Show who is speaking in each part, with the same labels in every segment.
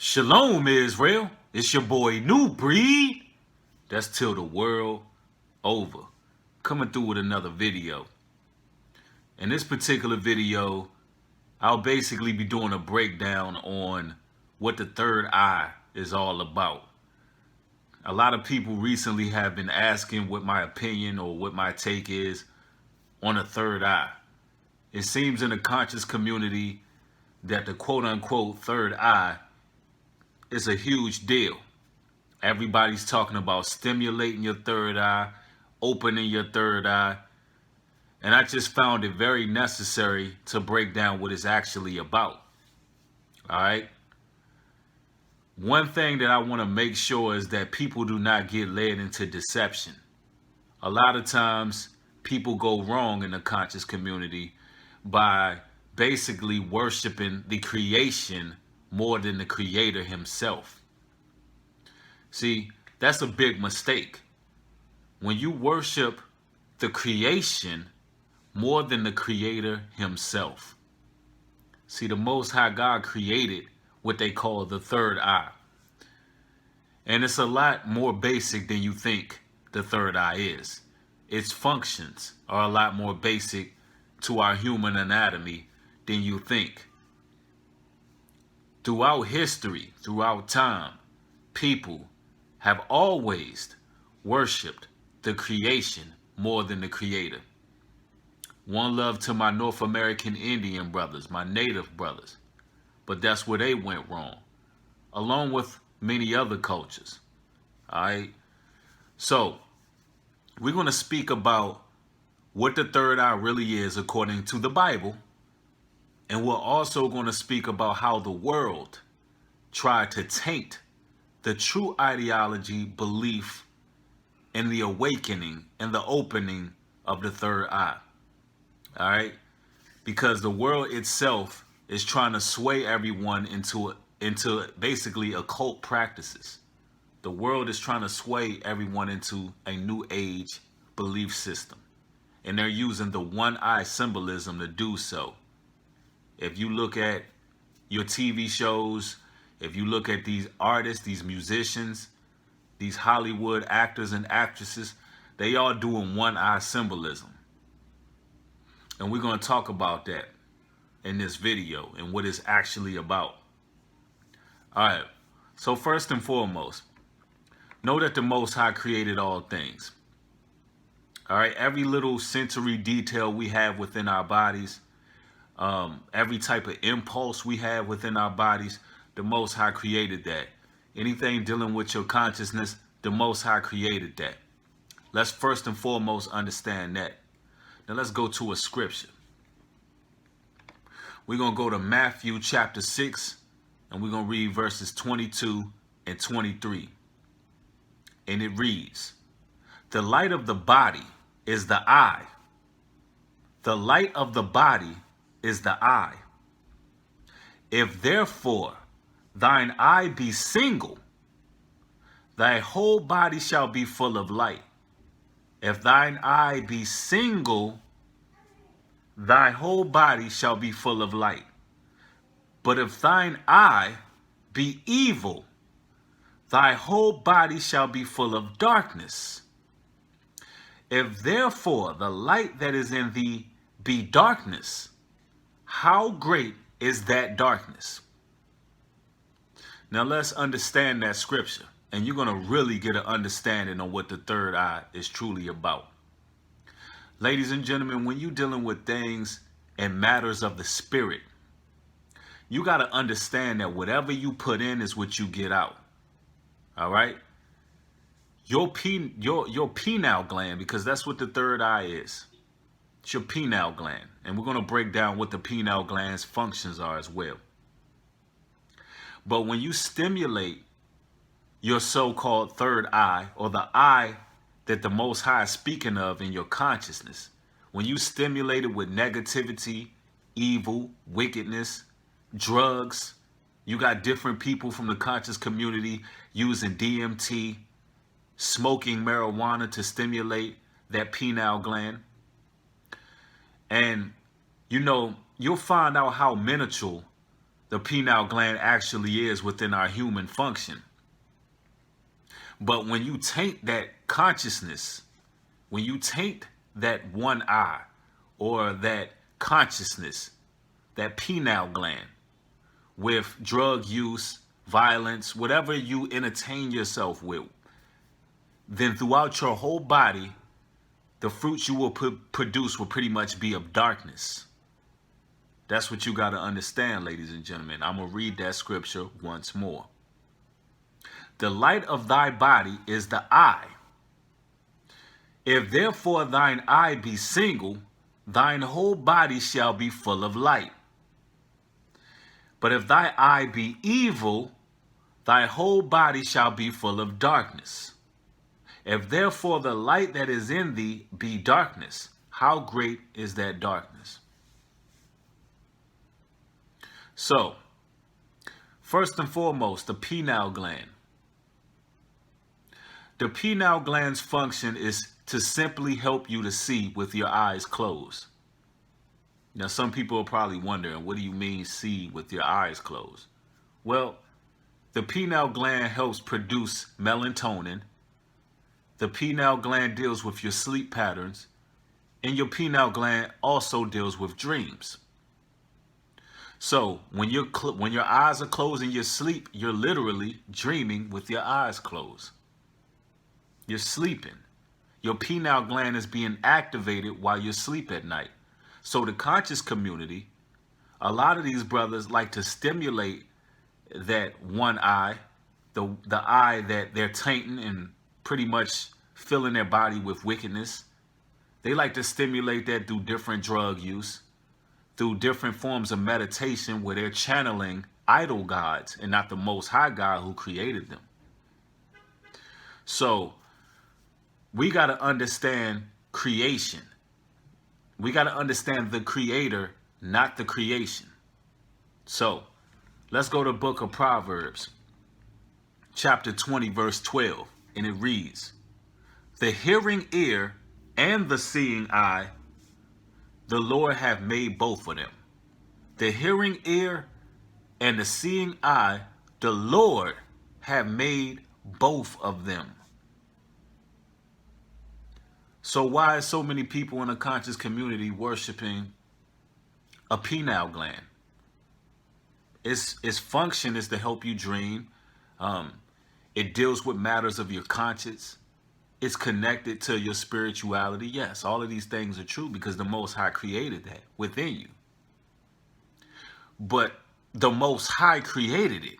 Speaker 1: Shalom, Israel. It's your boy New Breed. That's till the world over. Coming through with another video. In this particular video, I'll basically be doing a breakdown on what the third eye is all about. A lot of people recently have been asking what my opinion or what my take is on the third eye. It seems in the conscious community that the quote-unquote third eye is a huge deal. Everybody's talking about stimulating your third eye, opening your third eye. And I just found it very necessary to break down what it's actually about. All right. One thing that I want to make sure is that people do not get led into deception. A lot of times people go wrong in the conscious community by basically worshiping the creation more than the creator himself. See, that's a big mistake. When you worship the creation more than the creator himself. See, the Most High God created what they call the third eye. And it's a lot more basic than you think the third eye is. Its functions are a lot more basic to our human anatomy than you think. Throughout history, throughout time, people have always worshipped the creation more than the creator. One love to my North American Indian brothers, my native brothers. But that's where they went wrong, along with many other cultures. All right. So we're going to speak about what the third eye really is according to the Bible. And we're also going to speak about how the world tried to taint the true ideology, belief, and the awakening and the opening of the third eye. All right? Because the world itself is trying to sway everyone into basically occult practices. The world is trying to sway everyone into a new age belief system. And they're using the one eye symbolism to do so. If you look at your TV shows, if you look at these artists, these musicians, these Hollywood actors and actresses, they all doing one eye symbolism. And we're going to talk about that in this video and what it's actually about. All right. So first and foremost, know that the Most High created all things. All right. Every little sensory detail we have within our bodies, every type of impulse we have within our bodies, the Most High created that. Anything dealing with your consciousness, the Most High created that. Let's first and foremost understand that. Now let's go to a scripture. We're going to go to Matthew chapter 6, and we're going to read verses 22 and 23. And it reads, "The light of the body is the eye. The light of the body is the eye. If therefore thine eye be single, thy whole body shall be full of light. If thine eye be single, thy whole body shall be full of light. But if thine eye be evil, thy whole body shall be full of darkness. If therefore the light that is in thee be darkness, how great is that darkness?" Now let's understand that scripture, and you're going to really get an understanding on what the third eye is truly about. Ladies and gentlemen, when you're dealing with things and matters of the spirit, you got to understand that whatever you put in is what you get out. All right? Your pineal gland, because that's what the third eye is. It's your pineal gland. And we're going to break down what the pineal gland's functions are as well. But when you stimulate your so-called third eye, or the eye that the Most High is speaking of in your consciousness, when you stimulate it with negativity, evil, wickedness, drugs, you got different people from the conscious community using DMT, smoking marijuana to stimulate that pineal gland. And, you know, you'll find out how miniature the pineal gland actually is within our human function. But when you taint that consciousness, when you taint that one eye or that consciousness, that pineal gland, with drug use, violence, whatever you entertain yourself with, then throughout your whole body, the fruits you will produce will pretty much be of darkness. That's what you got to understand, ladies and gentlemen. I'm going to read that scripture once more. The light of thy body is the eye. If therefore thine eye be single, thine whole body shall be full of light. But if thy eye be evil, thy whole body shall be full of darkness. If therefore the light that is in thee be darkness, how great is that darkness? So, first and foremost, the pineal gland. The pineal gland's function is to simply help you to see with your eyes closed. Now, some people are probably wondering, what do you mean see with your eyes closed? Well, the pineal gland helps produce melatonin. The pineal gland deals with your sleep patterns, and your pineal gland also deals with dreams. So when your eyes are closed in your sleep, you're literally dreaming with your eyes closed. You're sleeping. Your pineal gland is being activated while you sleep at night. So the conscious community, a lot of these brothers like to stimulate that one eye, the eye that they're tainting and pretty much filling their body with wickedness. They like to stimulate that through different drug use, through different forms of meditation where they're channeling idol gods and not the Most High God who created them. So we got to understand creation. We got to understand the creator, not the creation. So let's go to the book of Proverbs, chapter 20, verse 12. And it reads, the hearing ear and the seeing eye, the Lord hath made both of them. The hearing ear and the seeing eye, the Lord hath made both of them. So why is so many people in the conscious community worshiping a pineal gland? Its function is to help you dream. It deals with matters of your conscience. It's connected to your spirituality. Yes, all of these things are true because the Most High created that within you. But the Most High created it.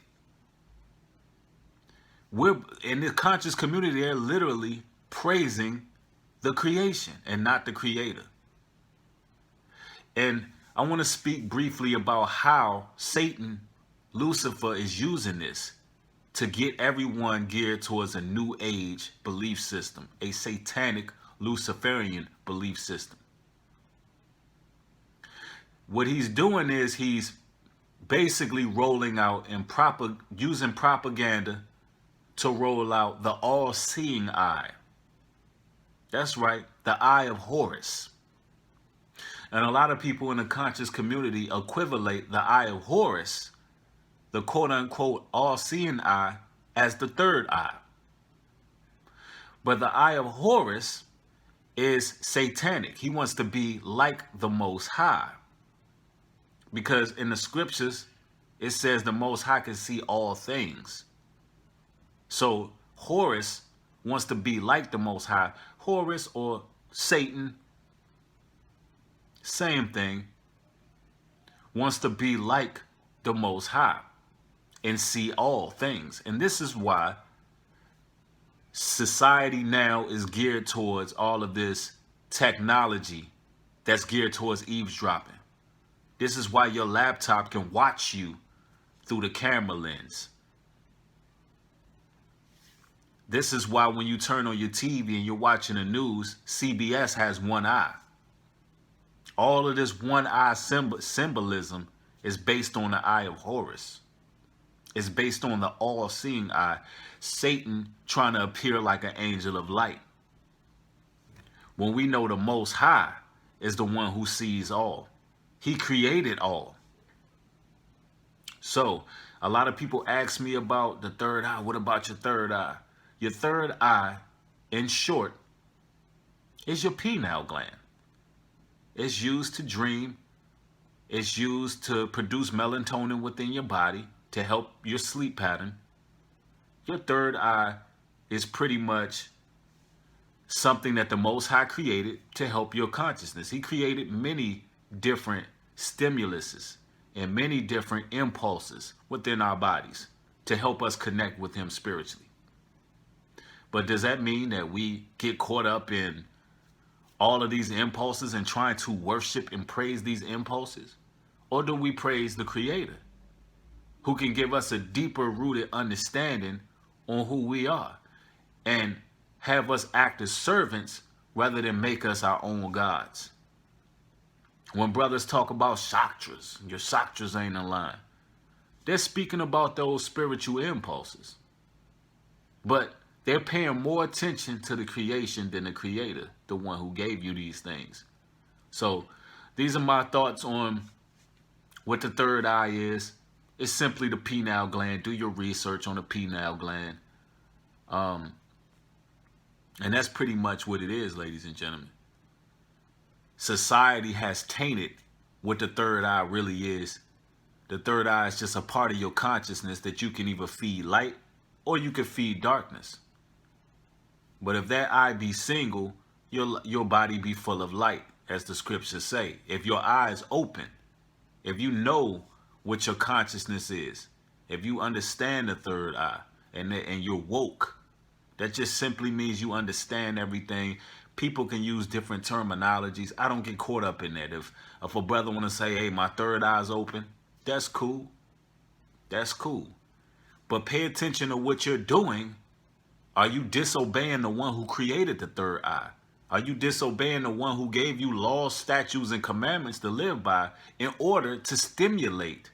Speaker 1: We're in the conscious community, they're literally praising the creation and not the creator. And I want to speak briefly about how Satan, Lucifer, is using this to get everyone geared towards a new age belief system, a satanic Luciferian belief system. What he's doing is he's basically rolling out and using propaganda to roll out the all-seeing eye. That's right, the eye of Horus. And a lot of people in the conscious community equivalent the eye of Horus, the quote-unquote all-seeing eye, as the third eye. But the eye of Horus is satanic. He wants to be like the Most High. Because in the scriptures, it says the Most High can see all things. So Horus wants to be like the Most High. Horus or Satan, same thing, wants to be like the Most High and see all things. And this is why society now is geared towards all of this technology that's geared towards eavesdropping. This is why your laptop can watch you through the camera lens. This is why when you turn on your TV and you're watching the news, CBS has one eye. All of this one eye symbolism is based on the eye of Horus. It's based on the all-seeing eye. Satan trying to appear like an angel of light. When we know the Most High is the one who sees all. He created all. So a lot of people ask me about the third eye. What about your third eye? Your third eye, in short, is your pineal gland. It's used to dream. It's used to produce melatonin within your body to help your sleep pattern. Your third eye is pretty much something that the Most High created to help your consciousness. He created many different stimuluses and many different impulses within our bodies to help us connect with Him spiritually. But does that mean that we get caught up in all of these impulses and trying to worship and praise these impulses? Or do we praise the Creator, who can give us a deeper rooted understanding on who we are and have us act as servants rather than make us our own gods? When brothers talk about chakras, your chakras ain't aligned, they're speaking about those spiritual impulses. But they're paying more attention to the creation than the Creator, the one who gave you these things. So these are my thoughts on what the third eye is. It's simply the pineal gland. Do your research on the pineal gland. And that's pretty much what it is, ladies and gentlemen. Society has tainted what the third eye really is. The third eye is just a part of your consciousness that you can either feed light or you can feed darkness. But if that eye be single, your body be full of light, as the scriptures say. If your eye is open, if you know what your consciousness is, if you understand the third eye and you're woke, that just simply means you understand everything. People can use different terminologies. I don't get caught up in that. If a brother want to say, hey, my third eye's open, that's cool. That's cool. But pay attention to what you're doing. Are you disobeying the one who created the third eye? Are you disobeying the one who gave you laws, statutes, and commandments to live by in order to stimulate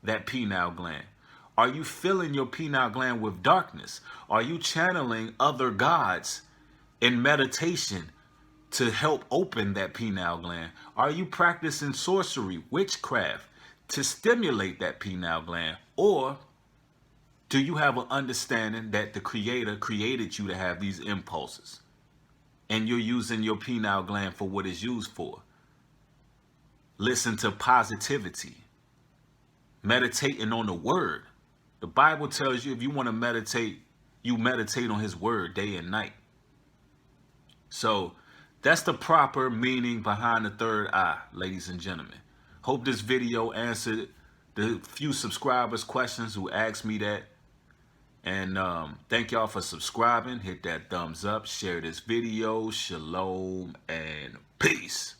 Speaker 1: that pineal gland? Are you filling your pineal gland with darkness? Are you channeling other gods in meditation to help open that pineal gland? Are you practicing sorcery, witchcraft to stimulate that pineal gland? Or do you have an understanding that the Creator created you to have these impulses and you're using your pineal gland for what it's used for? Listen to positivity. Meditating on the word. The Bible tells you if you want to meditate, you meditate on His word day and night. So that's the proper meaning behind the third eye, ladies and gentlemen. Hope this video answered the few subscribers' questions who asked me that. And thank y'all for subscribing. Hit that thumbs up. Share this video. Shalom and peace.